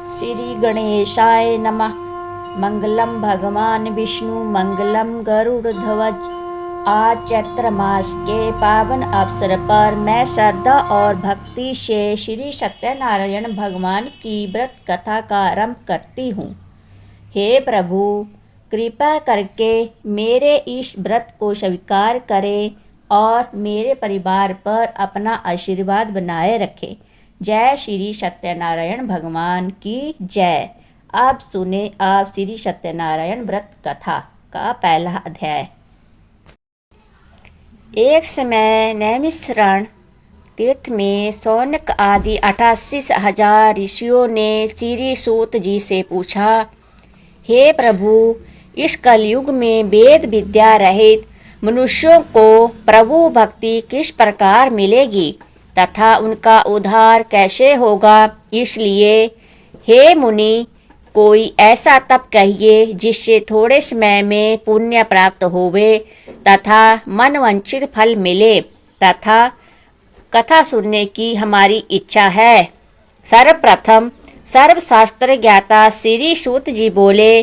श्री गणेशाय नमः। मंगलम भगवान विष्णु मंगलम गरुड़ध्वज। आज चैत्र मास के पावन अवसर पर मैं श्रद्धा और भक्ति से श्री सत्यनारायण भगवान की व्रत कथा का आरंभ करती हूँ। हे प्रभु, कृपा करके मेरे इस व्रत को स्वीकार करें और मेरे परिवार पर अपना आशीर्वाद बनाए रखें। जय श्री सत्यनारायण भगवान की जय। अब सुने आप श्री सत्यनारायण व्रत कथा का पहला अध्याय। एक समय नैमिषारण्य तीर्थ में शौनक आदि 88,000 ऋषियों ने श्री सूत जी से पूछा, हे प्रभु, इस कलयुग में वेद विद्या रहित मनुष्यों को प्रभु भक्ति किस प्रकार मिलेगी तथा उनका उद्धार कैसे होगा। इसलिए हे मुनि, कोई ऐसा तप कहिए जिससे थोड़े समय में पुण्य प्राप्त होवे तथा मनवांछित फल मिले तथा कथा सुनने की हमारी इच्छा है। सर्वप्रथम सर्वशास्त्र ज्ञाता श्री सूत जी बोले,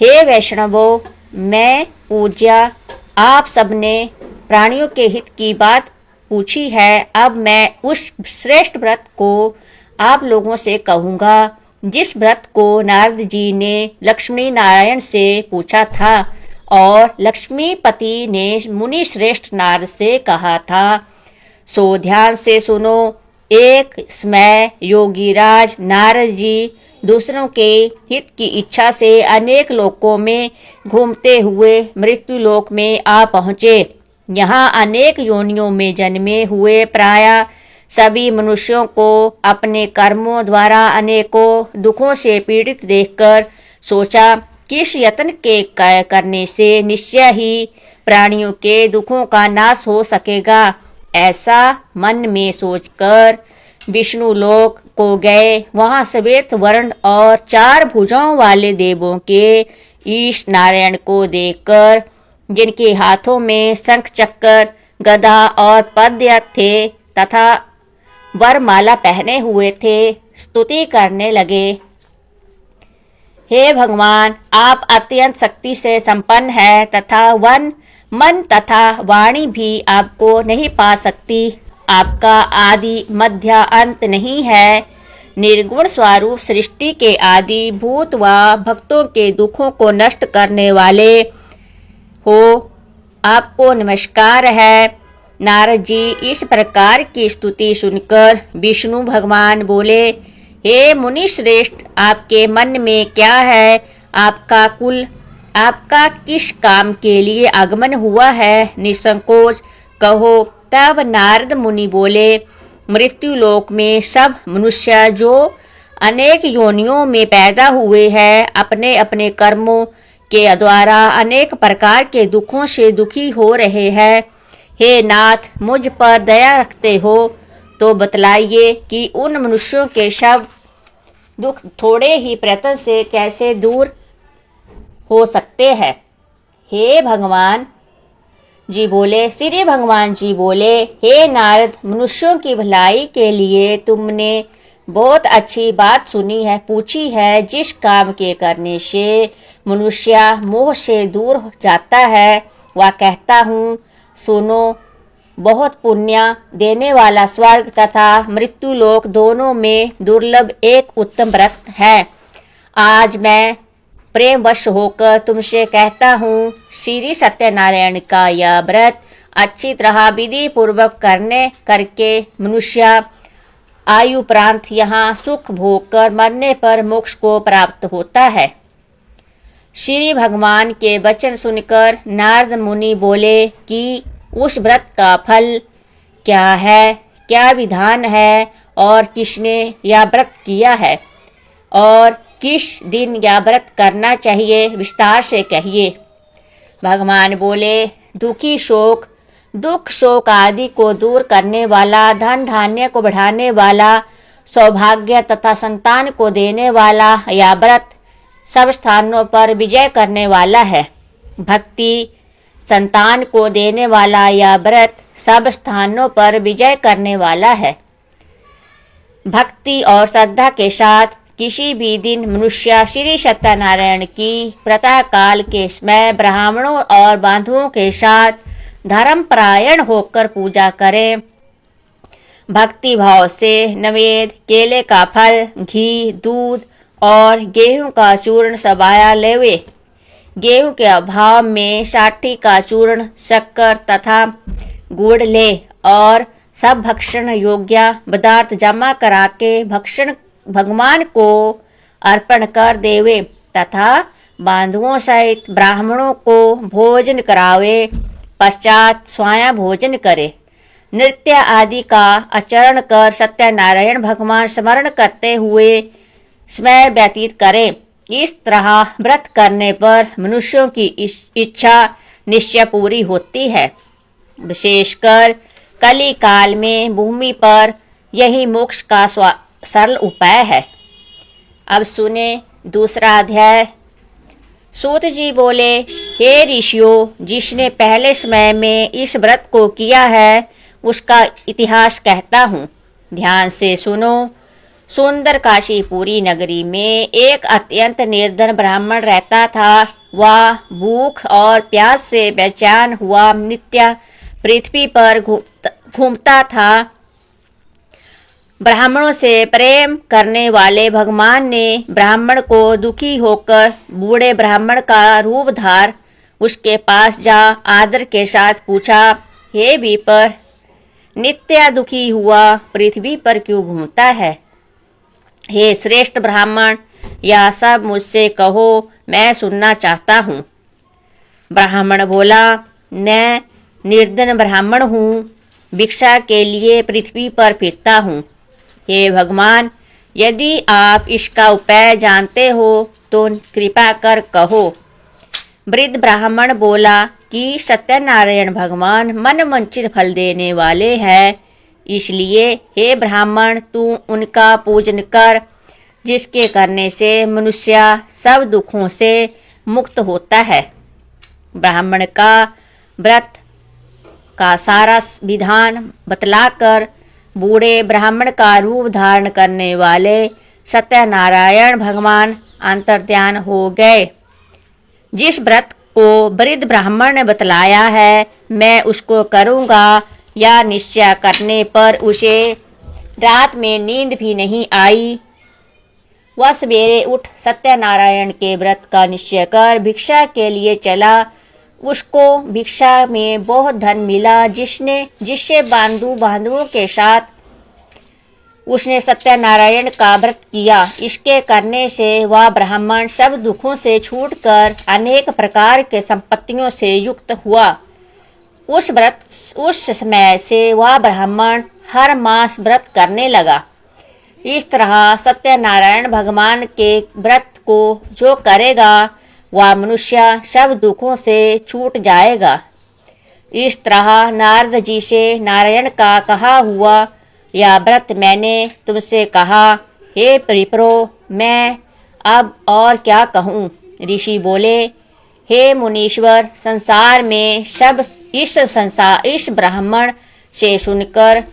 हे वैष्णवों, मैं पूज्या आप सबने प्राणियों के हित की बात पूछी है। अब मैं उस श्रेष्ठ व्रत को आप लोगों से कहूँगा जिस व्रत को नारद जी ने लक्ष्मी नारायण से पूछा था और लक्ष्मीपति ने मुनि श्रेष्ठ नारद से कहा था। सो ध्यान से सुनो। एक समय योगीराज नारद जी दूसरों के हित की इच्छा से अनेक लोकों में घूमते हुए मृत्यु लोक में आ पहुँचे। यहाँ अनेक योनियों में जन्मे हुए प्रायः सभी मनुष्यों को अपने कर्मों द्वारा अनेकों दुखों से पीड़ित देखकर सोचा, किस यत्न के करने से निश्चय ही प्राणियों के दुखों का नाश हो सकेगा। ऐसा मन में सोचकर विष्णु लोक को गए। वहाँ श्वेत वर्ण और 4 भुजाओं वाले देवों के ईश नारायण को देखकर, जिनके हाथों में शंख चक्र गदा और पद्य थे तथा वरमाला पहने हुए थे, स्तुति करने लगे। हे भगवान, आप अत्यंत शक्ति से संपन्न हैं तथा मन तथा वाणी भी आपको नहीं पा सकती। आपका आदि मध्य अंत नहीं है। निर्गुण स्वरूप सृष्टि के आदि भूत व भक्तों के दुखों को नष्ट करने वाले हो, आपको नमस्कार है। नारद जी इस प्रकार की स्तुति सुनकर विष्णु भगवान बोले, हे मुनि श्रेष्ठ, आपके मन में क्या है? आपका कुल, आपका किस काम के लिए आगमन हुआ है? निसंकोच कहो। तब नारद मुनि बोले, मृत्यु लोक में सब मनुष्य जो अनेक योनियों में पैदा हुए हैं, अपने अपने कर्मों के द्वारा अनेक प्रकार के दुखों से दुखी हो रहे हैं। हे नाथ, मुझ पर दया रखते हो तो बतलाइए कि उन मनुष्यों के सब दुख थोड़े ही प्रयत्न से कैसे दूर हो सकते हैं। हे भगवान जी बोले, श्री भगवान जी बोले, हे नारद, मनुष्यों की भलाई के लिए तुमने बहुत अच्छी बात सुनी है, पूछी है। जिस काम के करने से मनुष्य मोह से दूर जाता है, वह कहता हूँ, सुनो। बहुत पुण्य देने वाला स्वर्ग तथा मृत्यु लोक दोनों में दुर्लभ एक उत्तम व्रत है। आज मैं प्रेमवश होकर तुमसे कहता हूँ, श्री सत्यनारायण का यह व्रत अच्छी तरह विधि पूर्वक करके मनुष्य आयुप्रांत यहाँ सुख भोग कर मरने पर मोक्ष को प्राप्त होता है। श्री भगवान के वचन सुनकर नारद मुनि बोले कि उस व्रत का फल क्या है, क्या विधान है और किसने यह व्रत किया है और किस दिन यह व्रत करना चाहिए, विस्तार से कहिए। भगवान बोले, दुख शोक आदि को दूर करने वाला, धन धान्य को बढ़ाने वाला, सौभाग्य तथा संतान को देने वाला यह व्रत सब स्थानों पर विजय करने वाला है। भक्ति संतान को देने वाला यह व्रत सब स्थानों पर विजय करने वाला है। भक्ति और श्रद्धा के साथ किसी भी दिन मनुष्य श्री सत्यनारायण की प्रातः काल के समय ब्राह्मणों और बांधुओं के साथ धर्मपरायण होकर पूजा करे। भक्ति भाव से नैवेद्य, केले का फल, घी, दूध और गेहूं का चूर्ण सबाया लेवे। गेहूं के अभाव में साठी का चूर्ण, शक्कर तथा गुड़ ले और सब भक्षण योग्य पदार्थ जमा करा के भक्षण भगवान को अर्पण कर देवे तथा बांधुओं सहित ब्राह्मणों को भोजन करावे। पश्चात स्वयं भोजन करे। नृत्य आदि का आचरण कर सत्यनारायण भगवान स्मरण करते हुए समय व्यतीत करे। इस तरह व्रत करने पर मनुष्यों की इच्छा निश्चय पूरी होती है। विशेषकर कली काल में भूमि पर यही मोक्ष का सरल उपाय है। अब सुने दूसरा अध्याय। सूत जी बोले, हे ऋषियों, जिसने पहले समय में इस व्रत को किया है उसका इतिहास कहता हूँ, ध्यान से सुनो। सुंदर काशीपुरी नगरी में एक अत्यंत निर्धन ब्राह्मण रहता था। वह भूख और प्यास से बेचैन हुआ नित्य पृथ्वी पर घूमता था। ब्राह्मणों से प्रेम करने वाले भगवान ने ब्राह्मण को दुखी होकर बूढ़े ब्राह्मण का रूप धार उसके पास जा आदर के साथ पूछा, हे विप्र, नित्य दुखी हुआ पृथ्वी पर क्यों घूमता है? हे श्रेष्ठ ब्राह्मण, यह सब मुझसे कहो, मैं सुनना चाहता हूँ। ब्राह्मण बोला, मैं निर्धन ब्राह्मण हूँ, भिक्षा के लिए पृथ्वी पर फिरता हूँ। हे भगवान, यदि आप इसका उपाय जानते हो तो कृपा कर कहो। वृद्ध ब्राह्मण बोला कि सत्यनारायण भगवान मन वांछित फल देने वाले हैं, इसलिए हे ब्राह्मण, तू उनका पूजन कर, जिसके करने से मनुष्य सब दुखों से मुक्त होता है। ब्राह्मण का व्रत का सारा विधान बतलाकर बूढ़े ब्राह्मण का रूप धारण करने वाले सत्यनारायण भगवान अंतर्ध्यान हो गए। जिस व्रत को वृद्ध ब्राह्मण ने बतलाया है, मैं उसको करूँगा, या निश्चय करने पर उसे रात में नींद भी नहीं आई। वह सवेरे उठ सत्यनारायण के व्रत का निश्चय कर भिक्षा के लिए चला। उसको भिक्षा में बहुत धन मिला, जिससे बांधुओं के साथ उसने सत्यनारायण का व्रत किया। इसके करने से वह ब्राह्मण सब दुखों से छूटकर अनेक प्रकार के संपत्तियों से युक्त हुआ। उस समय से वह ब्राह्मण हर मास व्रत करने लगा। इस तरह सत्यनारायण भगवान के व्रत को जो करेगा वह मनुष्य सब दुखों से छूट जाएगा। इस तरह नारद जी से नारायण का कहा हुआ यह व्रत मैंने तुमसे कहा। हे विप्रो, मैं अब और क्या कहूँ? ऋषि बोले, हे मुनीश्वर, संसार में सब इस ब्राह्मण से सुनकर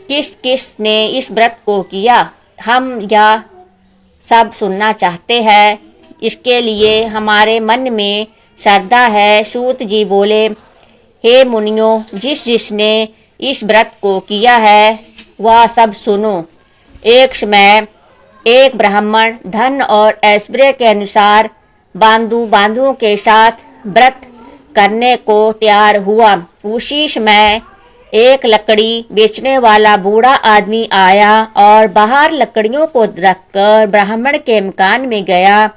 किस ने इस व्रत को किया, हम यह सब सुनना चाहते हैं। इसके लिए हमारे मन में श्रद्धा है। सूत जी बोले, हे मुनियों, जिसने इस व्रत को किया है वह सब सुनो। एक समय एक ब्राह्मण धन और ऐश्वर्य के अनुसार बांधुओं के साथ व्रत करने को तैयार हुआ। उसी समय एक लकड़ी बेचने वाला बूढ़ा आदमी आया और बाहर लकड़ियों को रखकर ब्राह्मण के मकान में गया।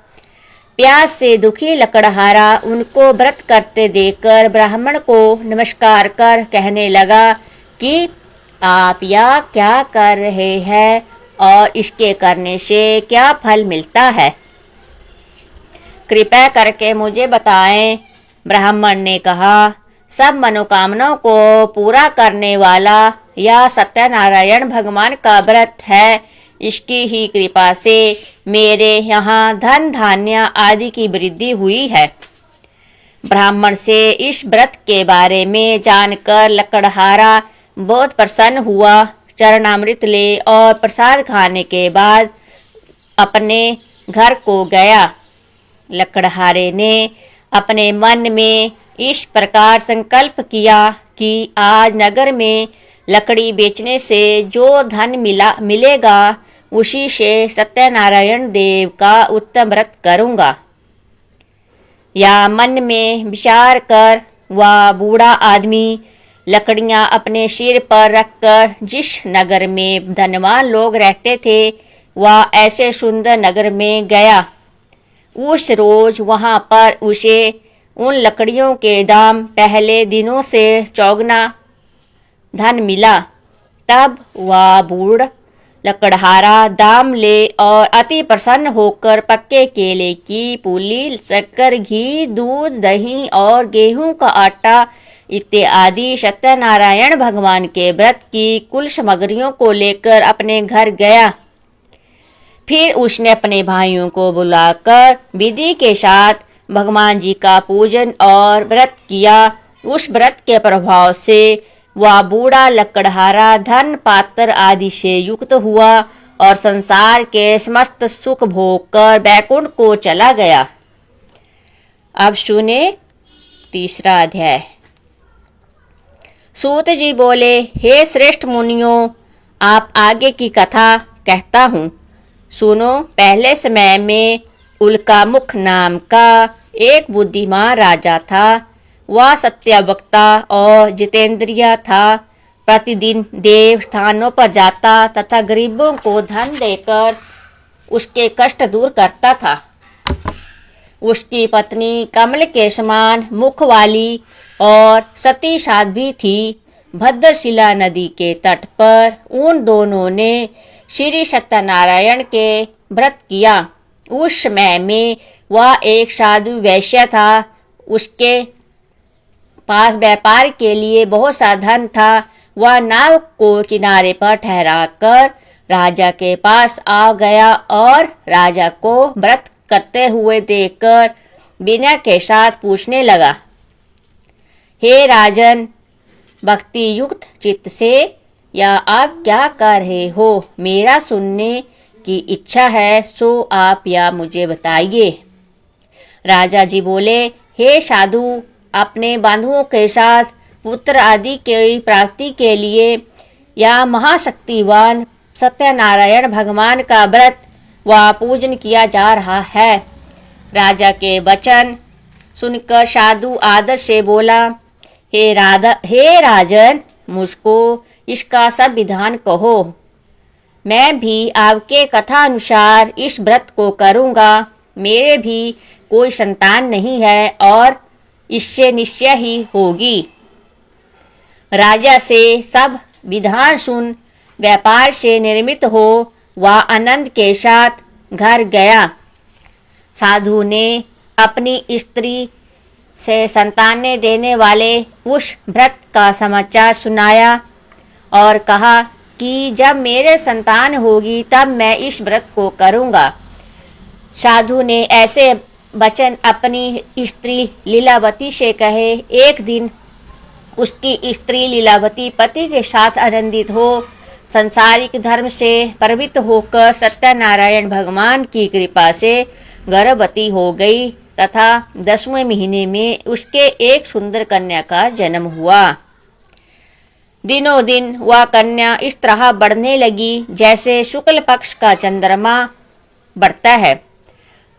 प्यास से दुखी लकड़हारा उनको व्रत करते देखकर ब्राह्मण को नमस्कार कर कहने लगा कि आप यह क्या कर रहे हैं और इसके करने से क्या फल मिलता है, कृपया करके मुझे बताएं। ब्राह्मण ने कहा, सब मनोकामनाओं को पूरा करने वाला यह सत्यनारायण भगवान का व्रत है। इसकी ही कृपा से मेरे यहाँ धन धान्य आदि की वृद्धि हुई है। ब्राह्मण से इस व्रत के बारे में जानकर लकड़हारा बहुत प्रसन्न हुआ। चरणामृत ले और प्रसाद खाने के बाद अपने घर को गया। लकड़हारे ने अपने मन में इस प्रकार संकल्प किया कि आज नगर में लकड़ी बेचने से जो धन मिलेगा उसी से सत्यनारायण देव का उत्तम व्रत करूँगा। या मन में विचार कर वह बूढ़ा आदमी लकड़ियां अपने सिर पर रखकर जिस नगर में धनवान लोग रहते थे वह ऐसे सुंदर नगर में गया। उस रोज वहां पर उसे उन लकड़ियों के दाम पहले दिनों से चौगुना धन मिला। तब वह बूढ़ लकड़हारा दाम ले और अति प्रसन्न होकर पक्के केले की पूली, शक्कर, घी, दूध, दही और गेहूं का आटा इत्यादि सत्यनारायण भगवान के व्रत की कुल सामग्रियों को लेकर अपने घर गया। फिर उसने अपने भाइयों को बुलाकर विधि के साथ भगवान जी का पूजन और व्रत किया। उस व्रत के प्रभाव से वह बूढ़ा लकड़हारा धन पात्र आदि से युक्त हुआ और संसार के समस्त सुख भोग कर बैकुंठ को चला गया। अब सुने तीसरा अध्याय। सूत जी बोले, हे श्रेष्ठ मुनियों, आप आगे की कथा कहता हूँ, सुनो। पहले समय में उल्कामुख नाम का एक बुद्धिमान राजा था। वह सत्यवक्ता और जितेंद्रिय था। प्रतिदिन देव स्थानों पर जाता तथा गरीबों को धन देकर उसके कष्ट दूर करता था। उसकी पत्नी कमल के समान मुख वाली और सती साध्वी थी। भद्रशिला नदी के तट पर उन दोनों ने श्री सत्यनारायण के व्रत किया। उस समय में वह एक साधु वैश्य था। उसके पास व्यापार के लिए बहुत सा धन था। वह नाव को किनारे पर ठहराकर राजा के पास आ गया और राजा को व्रत करते हुए देखकर विनय के साथ पूछने लगा, हे राजन, भक्ति युक्त चित्त से या आप क्या कर रहे हो? मेरा सुनने की इच्छा है, सो आप या मुझे बताइए। राजा जी बोले, हे साधु, अपने बंधुओं के साथ पुत्र आदि की प्राप्ति के लिए या महाशक्तिवान सत्यनारायण भगवान का व्रत व पूजन किया जा रहा है। राजा के वचन सुनकर साधु आदर से बोला, हे राजन, मुझको इसका सब विधान कहो। मैं भी आपके कथा अनुसार इस व्रत को करूँगा। मेरे भी कोई संतान नहीं है और इससे निश्चय ही होगी। राजा से सब विधान सुन व्यापार से निर्मित हो वह आनंद के साथ घर गया। साधु ने अपनी स्त्री से संतानें देने वाले उस व्रत का समाचार सुनाया और कहा कि जब मेरे संतान होगी तब मैं इस व्रत को करूँगा। साधु ने ऐसे वचन अपनी स्त्री लीलावती से कहे। एक दिन उसकी स्त्री लीलावती पति के साथ आनंदित हो संसारिक धर्म से प्रवृत्त होकर सत्यनारायण भगवान की कृपा से गर्भवती हो गई तथा 10वें महीने में उसके एक सुंदर कन्या का जन्म हुआ। दिनों दिन वह कन्या इस तरह बढ़ने लगी जैसे शुक्ल पक्ष का चंद्रमा बढ़ता है।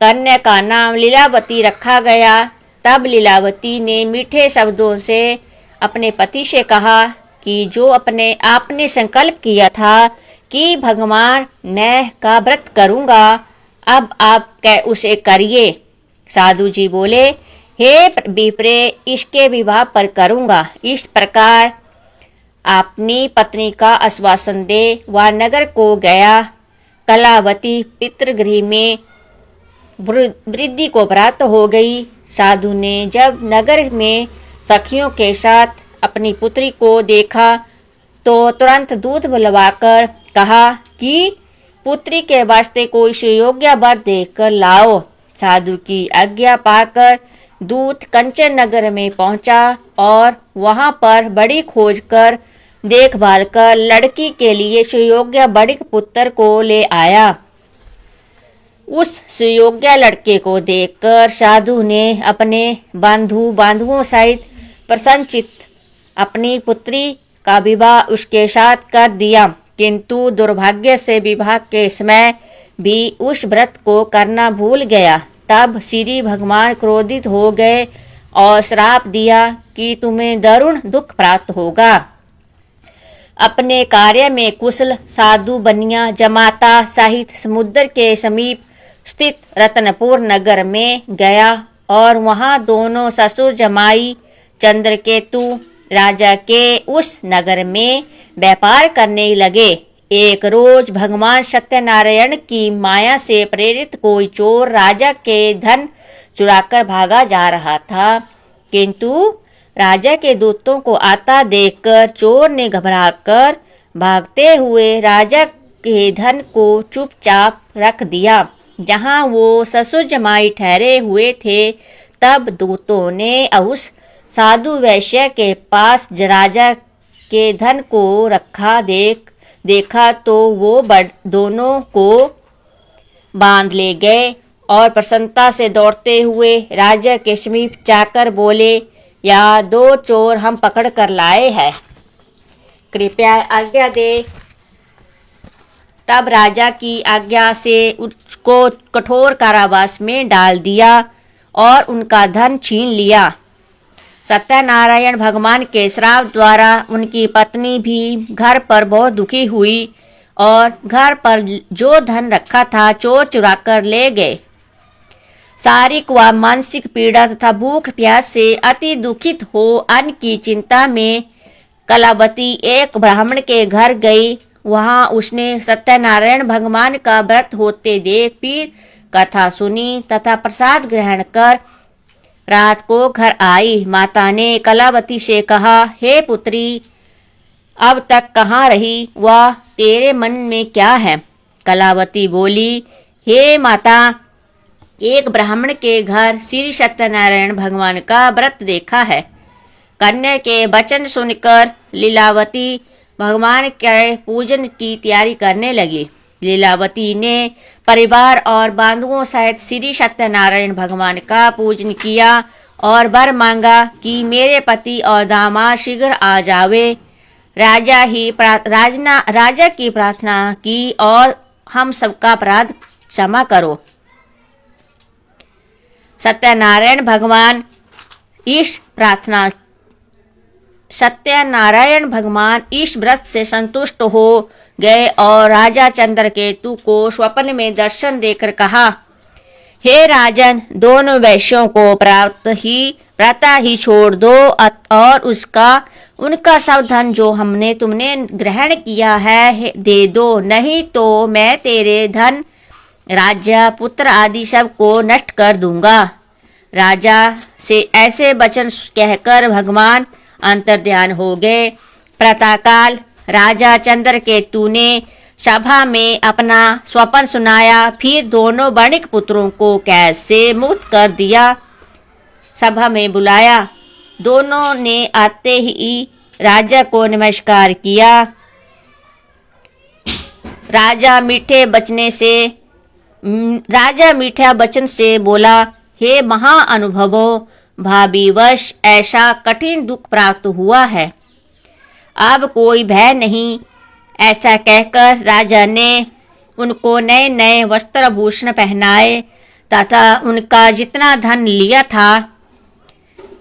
कन्या का नाम लीलावती रखा गया। तब लीलावती ने मीठे शब्दों से अपने पति से कहा कि जो आपने संकल्प किया था कि भगवान मैं का व्रत करूँगा, अब आप उसे करिए। साधु जी बोले, हे विप्रे, इसके विवाह पर करूँगा। इस प्रकार अपनी पत्नी का आश्वासन दे वह नगर को गया। कलावती पितृगृह में वृद्धि को प्राप्त हो गई। साधु ने जब नगर में सखियों के साथ अपनी पुत्री को देखा तो तुरंत दूत बुलवाकर कहा कि पुत्री के वास्ते कोई सुयोग्य वर देखकर लाओ। साधु की आज्ञा पाकर दूत कंचन नगर में पहुंचा और वहां पर बड़ी खोज कर देखभाल कर लड़की के लिए सुयोग्य बड़िक पुत्र को ले आया। उस सुयोग्य लड़के को देखकर साधु ने अपने बांधुओं सहित प्रसन्नचित्त अपनी पुत्री का विवाह उसके साथ कर दिया, किंतु दुर्भाग्य से विवाह के समय भी उस व्रत को करना भूल गया। तब श्री भगवान क्रोधित हो गए और श्राप दिया कि तुम्हें दारुण दुख प्राप्त होगा। अपने कार्य में कुशल साधु बनिया जमाता सहित समुद्र के समीप स्थित रत्नपुर नगर में गया और वहां दोनों ससुर जमाई चंद्रकेतु राजा के उस नगर में व्यापार करने लगे। एक रोज भगवान सत्यनारायण की माया से प्रेरित कोई चोर राजा के धन चुराकर भागा जा रहा था, किंतु राजा के दूतों को आता देखकर चोर ने घबराकर भागते हुए राजा के धन को चुपचाप रख दिया जहां वो ससुर जमाई ठहरे हुए थे। तब दूतों ने उस साधु वैश्य के पास राजा के धन को रखा देखा तो वो दोनों को बांध ले गए और प्रसन्नता से दौड़ते हुए राजा के समीप जाकर बोले, या दो चोर हम पकड़ कर लाए हैं, कृपया आज्ञा दे। तब राजा की आज्ञा से उसको कठोर कारावास में डाल दिया और उनका धन छीन लिया। सत्यनारायण भगवान के श्राप द्वारा उनकी पत्नी भी घर पर बहुत दुखी हुई और घर पर जो धन रखा था चोर चुराकर ले गए। शारीरिक व मानसिक पीड़ा तथा भूख प्यास से अति दुखित हो अन्न की चिंता में कलावती एक ब्राह्मण के घर गई। वहां उसने सत्यनारायण भगवान का व्रत होते देख फिर कथा सुनी तथा प्रसाद ग्रहण कर रात को घर आई। माता ने कलावती से कहा, हे पुत्री, अब तक कहाँ रही व तेरे मन में क्या है? कलावती बोली, हे माता, एक ब्राह्मण के घर श्री सत्यनारायण भगवान का व्रत देखा है। कन्या के वचन सुनकर लीलावती भगवान के पूजन की तैयारी करने लगी। लीलावती ने परिवार और बांधुओं सहित श्री सत्यनारायण भगवान का पूजन किया और वर मांगा कि मेरे पति और दामाद शीघ्र आ जावे। राजा की प्रार्थना की और हम सबका अपराध क्षमा करो। सत्यनारायण भगवान इस व्रत से संतुष्ट हो गए और राजा चंद्रकेतु को स्वप्न में दर्शन देकर कहा, हे राजन, दोनों वैश्यों को प्रातः ही छोड़ दो और उनका सब धन जो तुमने ग्रहण किया है दे दो, नहीं तो मैं तेरे धन राज्य पुत्र आदि सब को नष्ट कर दूंगा। राजा से ऐसे वचन कहकर भगवान अंतर्ध्यान हो गए। प्रातःकाल राजा चंद्रकेतु ने सभा में अपना स्वप्न सुनाया, फिर दोनों वणिक पुत्रों को कैद से मुक्त कर दिया। सभा में बुलाया। दोनों ने आते ही राजा को नमस्कार किया। राजा मीठा वचन से बोला, हे महाअनुभवो, भाविवश ऐसा कठिन दुख प्राप्त हुआ है, अब कोई भय नहीं। ऐसा कहकर राजा ने उनको नए नए वस्त्र भूषण पहनाए तथा उनका जितना धन लिया था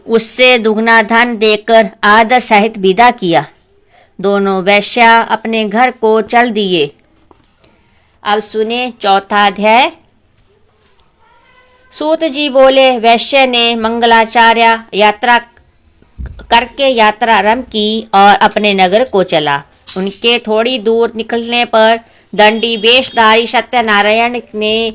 उससे दुगना धन देकर आदर सहित विदा किया। दोनों वैश्या अपने घर को चल दिए। अब सुने चौथा अध्याय। सूत जी बोले, वैश्य ने मंगलाचार्य यात्रा करके यात्रा आरंभ की और अपने नगर को चला। उनके थोड़ी दूर निकलने पर दंडी वेशधारी सत्यनारायण ने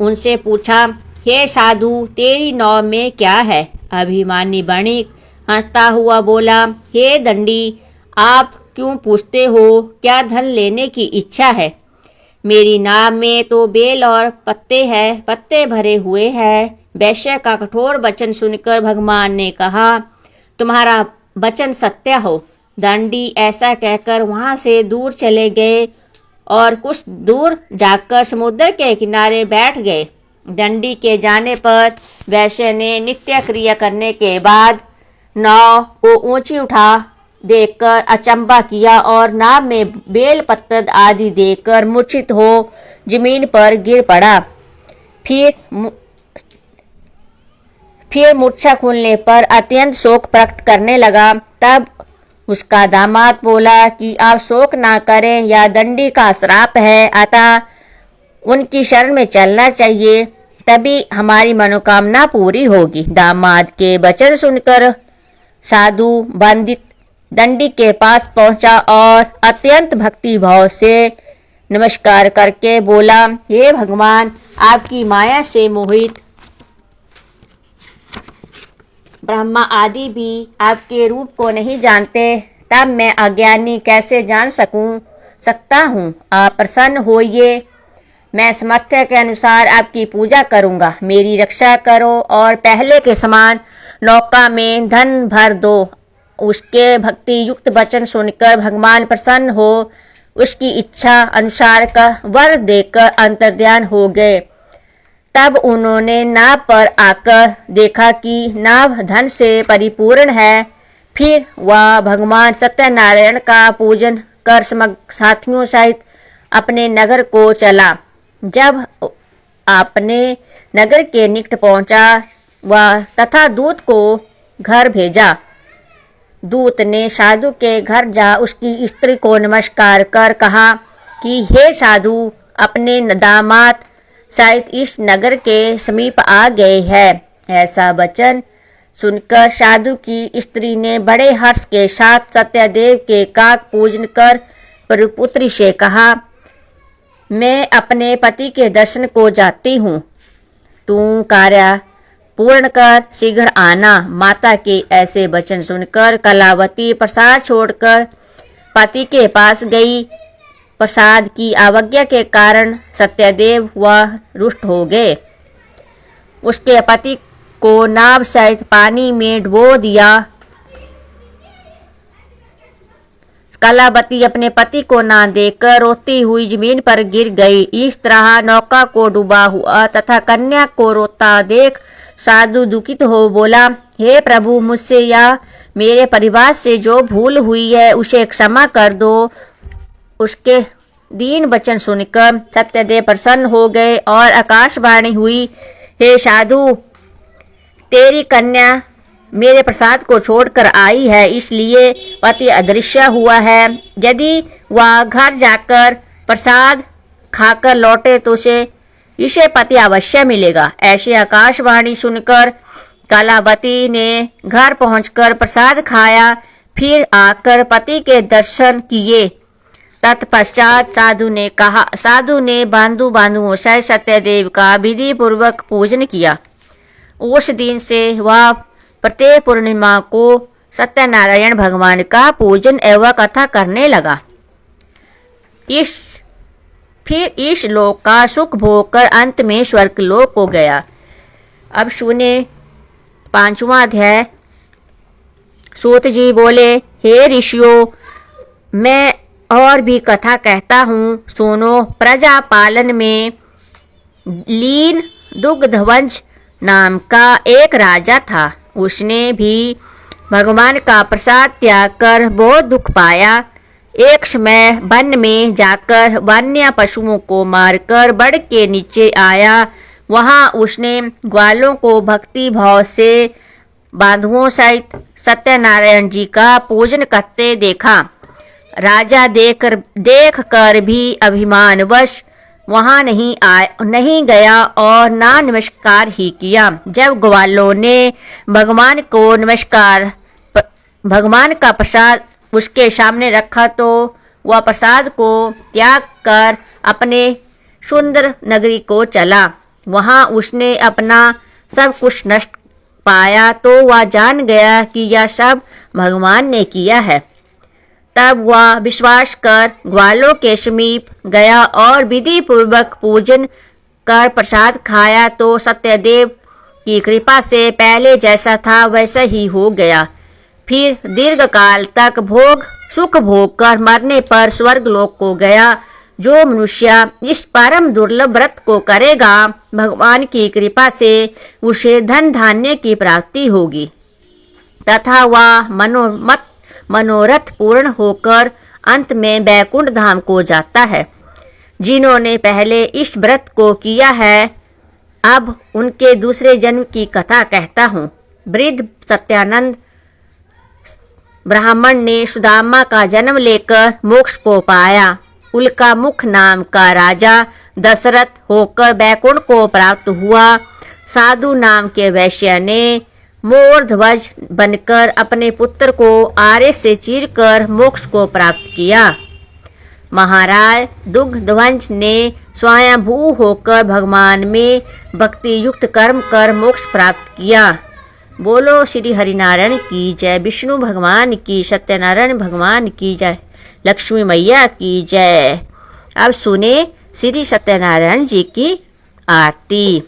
उनसे पूछा, हे साधु, तेरी नाव में क्या है? अभिमानी वणिक हंसता हुआ बोला, हे दंडी, आप क्यों पूछते हो? क्या धन लेने की इच्छा है? मेरी नाव में तो बेल और पत्ते भरे हुए हैं। वैश्य का कठोर वचन सुनकर भगवान ने कहा, तुम्हारा वचन सत्य हो। दंडी ऐसा कहकर वहां से दूर चले गए और कुछ दूर जाकर समुद्र के किनारे बैठ गए। दंडी के जाने पर वैश्य ने नित्य क्रिया करने के बाद नाव को ऊंची उठा देखकर अचंभा किया और नाव में बेल पत्र आदि देकर मूर्छित हो जमीन पर गिर पड़ा। फिर मूर्छा खुलने पर अत्यंत शोक प्रकट करने लगा। तब उसका दामाद बोला कि आप शोक ना करें, यह दंडी का श्राप है, अतः उनकी शरण में चलना चाहिए, तभी हमारी मनोकामना पूरी होगी। दामाद के वचन सुनकर साधु बंदित दंडी के पास पहुंचा और अत्यंत भक्ति भाव से नमस्कार करके बोला, हे भगवान, आपकी माया से मोहित ब्रह्मा आदि भी आपके रूप को नहीं जानते, तब मैं अज्ञानी कैसे जान सकता हूँ। आप प्रसन्न होइए, मैं सामर्थ्य के अनुसार आपकी पूजा करूँगा। मेरी रक्षा करो और पहले के समान नौका में धन भर दो। उसके भक्ति युक्त वचन सुनकर भगवान प्रसन्न हो उसकी इच्छा अनुसार का वर देकर अंतर्ध्यान हो गए। तब उन्होंने नाव पर आकर देखा कि नाव धन से परिपूर्ण है। फिर वह भगवान सत्यनारायण का पूजन कर साथियों सहित अपने नगर को चला। जब अपने नगर के निकट पहुंचा वह तथा दूत को घर भेजा। दूत ने साधु के घर जा उसकी स्त्री को नमस्कार कर कहा कि हे साधु, अपने दामाद सहित इस नगर के समीप आ गए हैं। ऐसा वचन सुनकर साधु की स्त्री ने बड़े हर्ष के साथ सत्यदेव के काक पूजन कर प्रपुत्री से कहा, मैं अपने पति के दर्शन को जाती हूँ, तू कार्य पूर्ण कर शीघ्र आना। माता के ऐसे वचन सुनकर कलावती प्रसाद छोड़कर पति के पास गई। प्रसाद की अवज्ञा के कारण सत्यदेव वह रुष्ट हो गए। उसके पति को नाव सहित पानी में डुबो दिया। कलावती अपने पति को ना देखकर रोती हुई जमीन पर गिर गई। इस तरह नौका को डूबा हुआ तथा कन्या को रोता देख साधु दुखित हो बोला, हे प्रभु, मुझसे या मेरे परिवार से जो भूल हुई है उसे क्षमा कर दो। उसके दीन वचन सुनकर सत्यदेव प्रसन्न हो गए और आकाशवाणी हुई, हे साधु, तेरी कन्या मेरे प्रसाद को छोड़कर आई है, इसलिए पति अदृश्य हुआ है। यदि वह घर जाकर प्रसाद खाकर लौटे तो इसे पति अवश्य मिलेगा। ऐसे आकाशवाणी सुनकर कलावती ने घर पहुंचकर प्रसाद खाया, फिर आकर पति के दर्शन किए। तत्पश्चात साधु ने बांधुओं से सत्यदेव का विधि पूर्वक पूजन किया। उस दिन से वह प्रत्येक पूर्णिमा को सत्यनारायण भगवान का पूजन एवं कथा करने लगा। फिर इस लोक का सुख भोग कर अंत में स्वर्ग लोक को गया। अब सुने 5वां अध्याय। सूत जी बोले, हे ऋषियों, मैं और भी कथा कहता हूँ, सुनो। प्रजा पालन में लीन दुग्धवंश नाम का एक राजा था। उसने भी भगवान का प्रसाद त्याग कर बहुत दुख पाया। एक समय वन में जाकर वन्य पशुओं को मारकर बड़ के नीचे आया। वहां उसने ग्वालों को भक्ति भाव से बांधुओं सहित सत्यनारायण जी का पूजन करते देखा। राजा देख कर भी अभिमानवश वहां नहीं गया और ना नमस्कार ही किया। जब ग्वालों ने भगवान का प्रसाद उसके सामने रखा तो वह प्रसाद को त्याग कर अपने सुंदर नगरी को चला। वहां उसने अपना सब कुछ नष्ट पाया तो वह जान गया कि यह सब भगवान ने किया है। तब वह विश्वास कर ग्वालों के समीप गया और विधि पूर्वक पूजन कर प्रसाद खाया तो सत्यदेव की कृपा से पहले जैसा था वैसा ही हो गया। फिर दीर्घ काल तक सुख भोग कर मरने पर स्वर्ग लोक को गया। जो मनुष्य इस परम दुर्लभ व्रत को करेगा, भगवान की कृपा से उसे धन धान्य की प्राप्ति होगी तथा वह मनोरथ पूर्ण होकर अंत में वैकुंठ धाम को जाता है। जिन्होंने पहले इस व्रत को किया है, अब उनके दूसरे जन्म की कथा कहता हूँ। वृद्ध सत्यानंद ब्राह्मण ने सुदामा का जन्म लेकर मोक्ष को पाया। उल्का मुख नाम का राजा दशरथ होकर वैकुंठ को प्राप्त हुआ। साधु नाम के वैश्य ने मोर ध्वज बनकर अपने पुत्र को आरे से चीरकर मोक्ष को प्राप्त किया। महाराज दुग्धवंश ने स्वयंभू होकर भगवान में भक्ति युक्त कर्म कर मोक्ष प्राप्त किया। बोलो श्री हरिनारायण की जय, विष्णु भगवान की, सत्यनारायण भगवान की जय, लक्ष्मी मैया की जय। अब सुने श्री सत्यनारायण जी की आरती।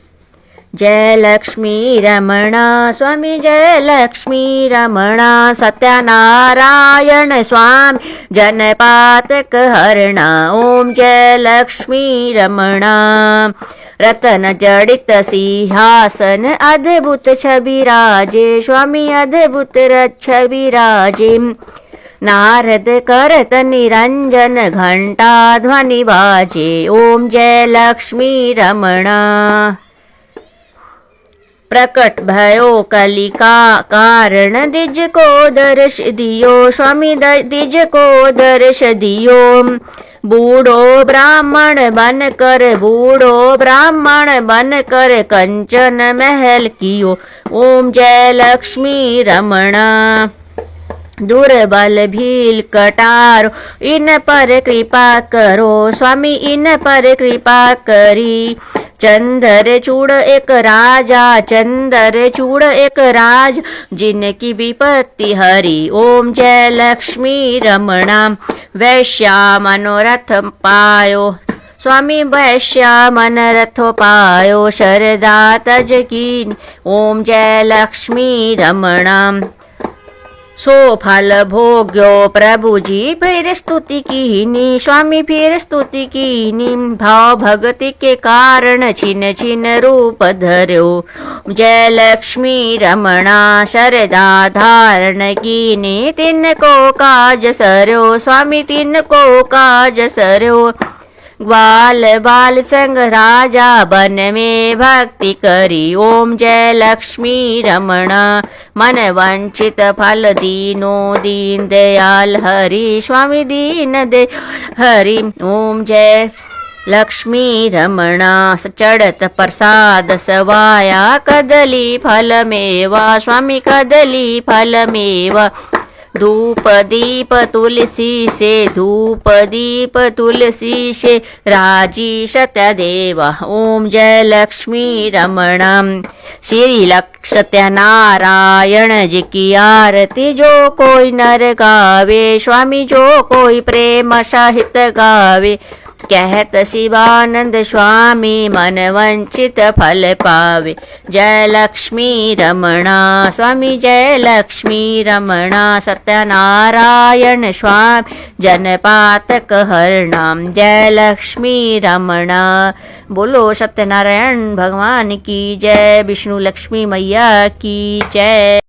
जय लक्ष्मी रमणा स्वामी, जय लक्ष्मी रमणा, सत्यनारायण स्वामी जनपातक हरणा। ओम जय लक्ष्मी रमणा। रतन जड़ित सिंहासन अद्भुत छवि राजे, स्वामी अद्भुत छवि राजे। नारद करत निरंजन घंटा ध्वनि बाजे। ओम जय लक्ष्मी रमणा। प्रकट भयो कलिका कारण दिज को दर्श दियो, स्वामी दिज को दर्श दियो। बूढ़ो ब्राह्मण बन कर कंचन महल कियो। ओम जय लक्ष्मी रमणा। दुर्बल भील कटारो इन पर कृपा करो, स्वामी इन पर कृपा करी। चंदर चूड़ एक राज जिनकी विपत्ति हरी। ओम जय लक्ष्मी रमणा। वैश्या मनोरथ पायो, स्वामी वैश्या मनोरथ पायो, शरदा तज कीन। ओम जय लक्ष्मी रमणा। सो फल भोग्यो प्रभु जी फिर स्तुति कीनी, स्वामी फिर स्तुति कीनी। भाव भक्ति के कारण छिन छिन रूप धर्यो। जय लक्ष्मी रमणा। शरदा धारण कीनी, तिन को काज सर्यो, स्वामी तिन को काज सर्यो। ग्वाल बाल संग राजा बन में भक्ति करी। ओम जय लक्ष्मी रमणा। मन वंचित फल दीनो दीन दयाल हरि, स्वामी दीन दे हरि। ओम जय लक्ष्मी रमणा। चढ़त प्रसाद सवाया कदली फल मेवा, स्वामी कदली फल मेवा। धूप दीप तुलसी से राजी सत्यदेवा। ओम जय लक्ष्मी रमणा। श्री सत्यनारायण जी की आरती जो कोई नर गावे, स्वामी जो कोई प्रेम सहित गावे। कहत शिवानंद स्वामी मन वंचित फल पावे। जय लक्ष्मी रमणा। स्वामी जय लक्ष्मी रमणा। सत्यनारायण स्वामी जनपातक हरणाम। जय लक्ष्मी रमणा। बोलो सत्यनारायण भगवान की जय, विष्णु लक्ष्मी मैया की जय।